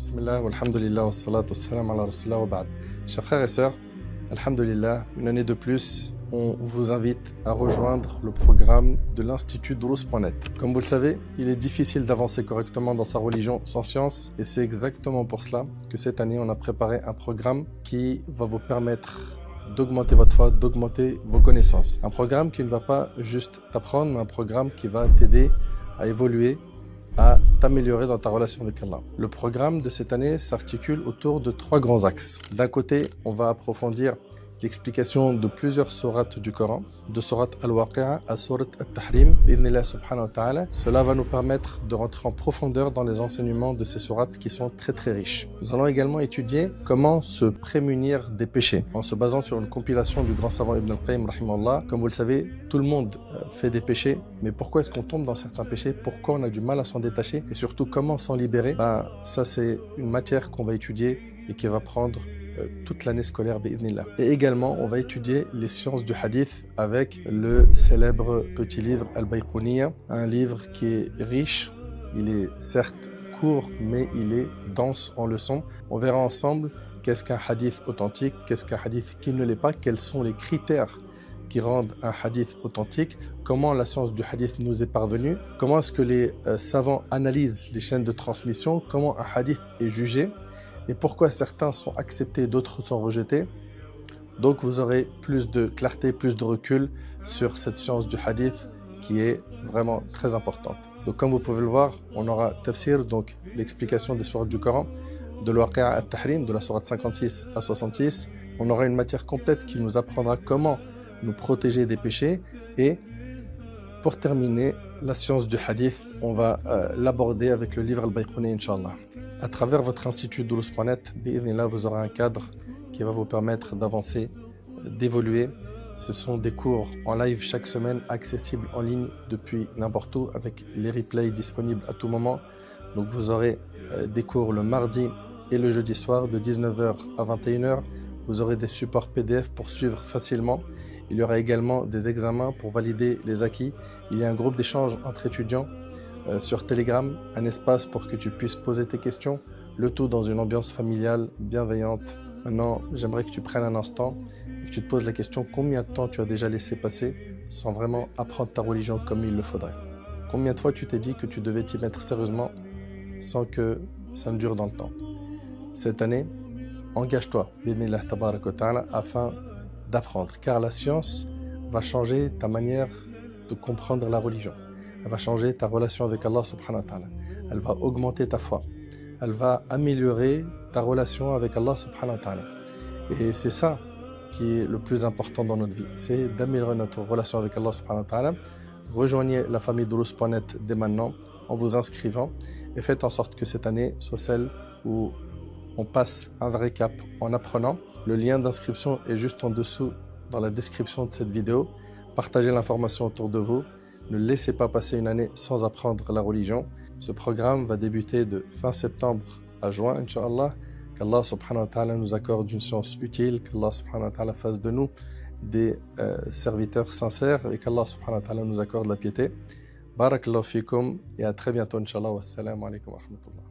Bismillah, walhamdulillah, wassalatu wassalam ala rasulillah wa ba'd. Chers frères et sœurs, alhamdulillah, une année de plus, on vous invite à rejoindre le programme de l'Institut Drous.net. Comme vous le savez, il est difficile d'avancer correctement dans sa religion sans science, et c'est exactement pour cela que cette année, on a préparé un programme qui va vous permettre d'augmenter votre foi, d'augmenter vos connaissances. Un programme qui ne va pas juste t'apprendre, mais un programme qui va t'aider à évoluer, à t'améliorer dans ta relation avec Allah. Le programme de cette année s'articule autour de 3 grands axes. D'un côté, on va approfondir l'explication de plusieurs sourates du Coran, de sourate Al-Waqi'a à sourate Al-Tahrim, bi'idhnillah subhanahu wa ta'ala. Cela va nous permettre de rentrer en profondeur dans les enseignements de ces sourates qui sont très très riches. Nous allons également étudier comment se prémunir des péchés, en se basant sur une compilation du grand savant Ibn al-Qayyim, rahimahullah. Comme vous le savez, tout le monde fait des péchés, mais pourquoi est-ce qu'on tombe dans certains péchés? Pourquoi on a du mal à s'en détacher? Et surtout, comment s'en libérer? Ça, c'est une matière qu'on va étudier et qui va prendre toute l'année scolaire bi'idhnillah. Et également, on va étudier les sciences du hadith avec le célèbre petit livre Al-Bayqouniya, un livre qui est riche, il est certes court, mais il est dense en leçons. On verra ensemble qu'est-ce qu'un hadith authentique, qu'est-ce qu'un hadith qui ne l'est pas, quels sont les critères qui rendent un hadith authentique, comment la science du hadith nous est parvenue, comment est-ce que les savants analysent les chaînes de transmission, comment un hadith est jugé, et pourquoi certains sont acceptés et d'autres sont rejetés. Donc vous aurez plus de clarté, plus de recul sur cette science du hadith qui est vraiment très importante. Donc comme vous pouvez le voir, on aura tafsir, donc l'explication des sourates du Coran, de l'Waqi'a at-Tahrim, de la sourate 56 à 66. On aura une matière complète qui nous apprendra comment nous protéger des péchés. Et pour terminer, la science du hadith, on va l'aborder avec le livre Al-Bayqouni, Inch'Allah. À travers votre institut Drous.net, vous aurez un cadre qui va vous permettre d'avancer, d'évoluer. Ce sont des cours en live chaque semaine, accessibles en ligne depuis n'importe où, avec les replays disponibles à tout moment. Donc vous aurez des cours le mardi et le jeudi soir de 19h à 21h. Vous aurez des supports PDF pour suivre facilement. Il y aura également des examens pour valider les acquis. Il y a un groupe d'échange entre étudiants sur Telegram, un espace pour que tu puisses poser tes questions, le tout dans une ambiance familiale, bienveillante. Maintenant, j'aimerais que tu prennes un instant et que tu te poses la question combien de temps tu as déjà laissé passer sans vraiment apprendre ta religion comme il le faudrait. Combien de fois tu t'es dit que tu devais t'y mettre sérieusement sans que ça ne dure dans le temps. Cette année, engage-toi, bi'idhnillah tabarak wa ta'ala, afin d'apprendre, car la science va changer ta manière de comprendre la religion. Elle va changer ta relation avec Allah subhanahu wa ta'ala. Elle va augmenter ta foi. Elle va améliorer ta relation avec Allah subhanahu wa ta'ala. Et c'est ça qui est le plus important dans notre vie. C'est d'améliorer notre relation avec Allah subhanahu wa ta'ala. Rejoignez la famille Drous.net dès maintenant en vous inscrivant et faites en sorte que cette année soit celle où on passe un vrai cap en apprenant. Le lien d'inscription est juste en dessous dans la description de cette vidéo. Partagez l'information autour de vous. Ne laissez pas passer une année sans apprendre la religion. Ce programme va débuter de fin septembre à juin, Inch'Allah. Qu'Allah subhanahu wa ta'ala nous accorde une science utile, qu'Allah subhanahu wa ta'ala fasse de nous des serviteurs sincères et qu'Allah subhanahu wa ta'ala nous accorde la piété. Barakallahu fikum et à très bientôt, Inch'Allah. Wassalamu alaikum wa rahmatullah.